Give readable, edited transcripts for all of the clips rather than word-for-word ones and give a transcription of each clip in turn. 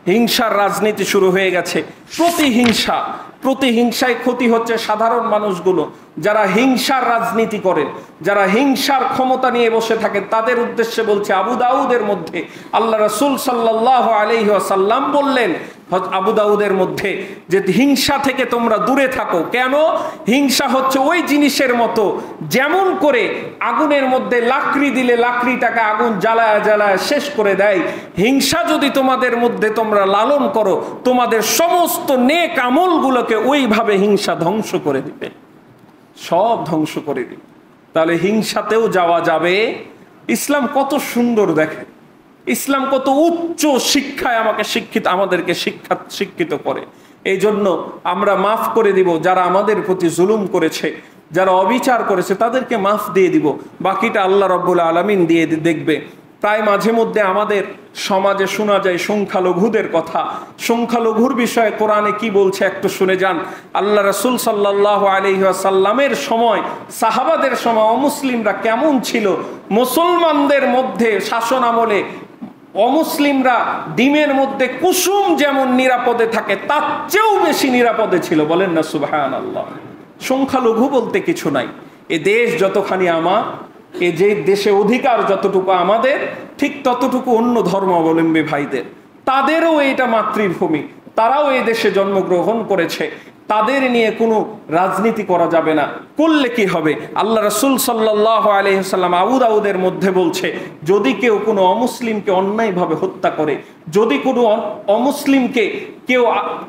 হিংসার রাজনীতি শুরু হয়ে গেছে। প্রতিহিংসায় ক্ষতি হচ্ছে সাধারণ মানুষগুলো, যারা হিংসার রাজনীতি করেন, যারা হিংসার ক্ষমতা নিয়ে বসে থাকেন, তাদের উদ্দেশ্যে বলছে। আবু দাউদের মধ্যে আল্লাহ রাসূল সাল্লাল্লাহু আলাইহি ওয়াসাল্লাম বললেন আবু দাউদের মধ্যে যে হিংসা থেকে তোমরা দূরে থাকো। কেন? হিংসা হচ্ছে ওই জিনিসের মতো যেমন করে আগুনের মধ্যে লাকড়ি দিলে লাকড়িটাকে আগুন জ্বালায় জ্বালায় শেষ করে দেয়। হিংসা যদি তোমাদের মধ্যে তোমরা লালন করো, তোমাদের সমস্ত নেক আমলগুলোকে ওইভাবে হিংসা ধ্বংস করে দিবে, সব ধ্বংস করে দিবে। তাহলে হিংসাতেও যাওয়া যাবে। ইসলাম কত সুন্দর, দেখে ইসলাম কত উচ্চ শিক্ষায় আমাদেরকে শিক্ষিত করে। এই জন্য আমরা মাফ করে দিব যারা আমাদের প্রতি জুলুম করেছে, যারা অবিচার করেছে, তাদেরকে মাফ দিয়ে দিব, বাকিটা আল্লাহ রাব্বুল আলামিন দিয়ে দেখবে। প্রায় মাঝে মধ্যে আমাদের সমাজে শোনা যায় সংখ্যালঘুদের কথা। সংখ্যালঘুর বিষয়ে কোরআনে কি বলছে একটু শুনে যান। আল্লাহ রাসূল সাল্লাল্লাহু আলাইহি ওয়াসাল্লামের সময়, সাহাবাদের সময় অমুসলিমরা কেমন ছিল? মুসলমানদের মধ্যে শাসন আমলে অমুসলিমরা ডিমের মধ্যে কুসুম যেমন নিরাপদে থাকে, তার চেয়েও বেশি নিরাপদে ছিল। বলেন না সুবহানাল্লাহ। সংখ্যালঘু বলতে কিছু নাই। এ দেশ যতখানি আমার, এ যে দেশে অধিকার যতটুকু আমাদের, ঠিক ততটুকু অন্য ধর্মাবলম্বী ভাইদের। তাদেরও এটা মাতৃভূমি, তারাও এই দেশে জন্মগ্রহণ করেছে। তাদের নিয়ে কোনো রাজনীতি করা যাবে না। করলে কি হবে? আল্লাহ রাসূল সাল্লাল্লাহু আলাইহি ওয়াসাল্লাম আবু দাউদের মধ্যে বলছে, যদি কেউ কোনো অমুসলিমকে অন্যায়ভাবে হত্যা করে, যদি কোনো অমুসলিমকে কেউ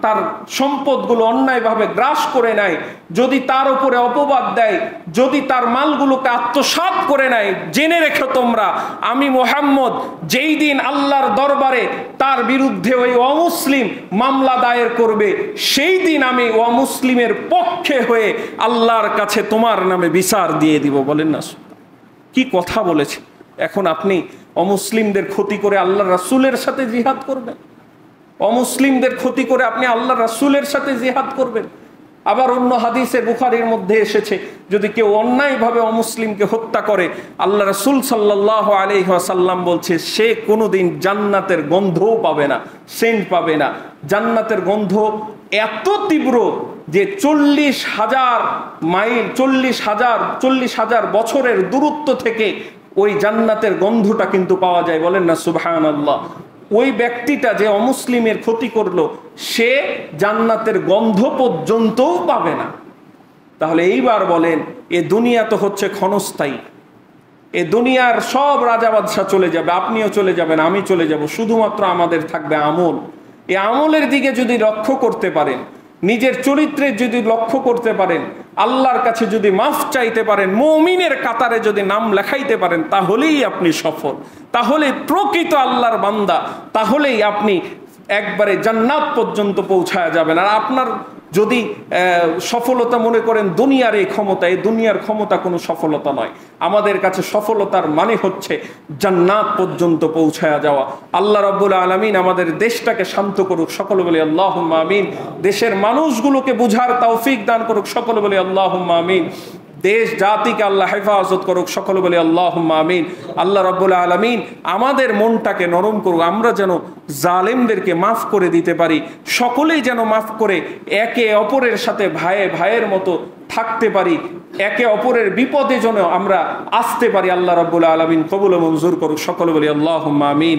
তার সম্পদগুলো অন্যায়ভাবে গ্রাস করে নেয়, যদি তার উপরে অপবাদ দেয়, যদি তার মালগুলোকে আত্মসাৎ করে নেয়, জেনে রেখো তোমরা, আমি মুহাম্মদ যেই দিন আল্লাহর দরবারে তার বিরুদ্ধে ওই অমুসলিম মামলা দায়ের করবে, সেই দিন আমি অমুসলিমের পক্ষে হয়ে আল্লাহর কাছে তোমার নামে বিচার দিয়ে দিব। বলেন না, কি কথা বলেছে। এখন আপনি অমুসলিমদের ক্ষতি করে আল্লাহ রাসূলের সাথে জিহাদ করবেন? অমুসলিমদের ক্ষতি করে আপনি আল্লাহ রাসূলের সাথে জিহাদ করবেন? আবার অন্য হাদিসে বুখারীর মধ্যে এসেছে, যদি কেউ অন্যায়ভাবে অমুসলিমকে হত্যা করে, আল্লাহ রাসূল সাল্লাল্লাহু আলাইহি ওয়াসাল্লাম বলছে সে কোনোদিন জান্নাতের গন্ধও পাবে না, সেন্ট পাবে না। জান্নাতের গন্ধ এত তীব্র যে 40,000 মাইল, 40,000 বছরের দূরত্ব থেকে ওই জান্নাতের গন্ধটা কিন্তু পাওয়া যায়। বলেন না সুবহানাল্লাহ। ওই ব্যক্তিটা যে অমুসলিমের ক্ষতি করলো, সে জান্নাতের গন্ধ পর্যন্তও পাবে না। তাহলে এইবার বলেন, এ দুনিয়া তো হচ্ছে ক্ষণস্থায়ী। এ দুনিয়ার সব রাজা বাদশাহ চলে যাবে, আপনিও চলে যাবেন, আমি চলে যাব, শুধুমাত্র আমাদের থাকবে আমল। এই আমলের দিকে যদি লক্ষ্য করতে পারেন, নিজের চরিত্রের যদি লক্ষ্য করতে পারেন, আল্লাহর কাছে যদি মাফ চাইতে পারেন, মুমিনের কাতারে যদি নাম লেখাইতে পারেন, তাহলেই আপনি সফল, তাহলে প্রকৃত আল্লাহর বান্দা, তাহলেই আপনি একবারে জান্নাত পর্যন্ত পৌঁছায়া যাবেন। আর আপনার যদি সফলতা মনে করেন দুনিয়ার এই ক্ষমতা, এই দুনিয়ার ক্ষমতা কোনো সফলতা নয়। আমাদের কাছে সফলতার মানে হচ্ছে জান্নাত পর্যন্ত পৌঁছায়া যাওয়া। আল্লাহ রাব্বুল আলামিন আমাদের দেশটাকে শান্ত করুক, সকলে বলি আল্লাহুম্মা আমিন। দেশের মানুষগুলোকে বুঝার তৌফিক দান করুক, সকলে বলি আল্লাহুম্মা আমিন। দেশ জাতিকে আল্লাহ হেফাজত করুক, সকলে বলি আল্লাহুম্মা আমিন। আল্লাহ রাব্বুল আলামিন আমাদের মনটাকে নরম করুক, আমরা যেন জালেমদেরকে মাফ করে দিতে পারি, সকলেই যেন মাফ করে একে অপরের সাথে ভাইয়ের মতো থাকতে পারি, একে অপরের বিপদে যেন আমরা আসতে পারি। আল্লাহ রাব্বুল আলামিন কবুল ও মঞ্জুর করুক, সকলে বলি আল্লাহুম্মা আমিন।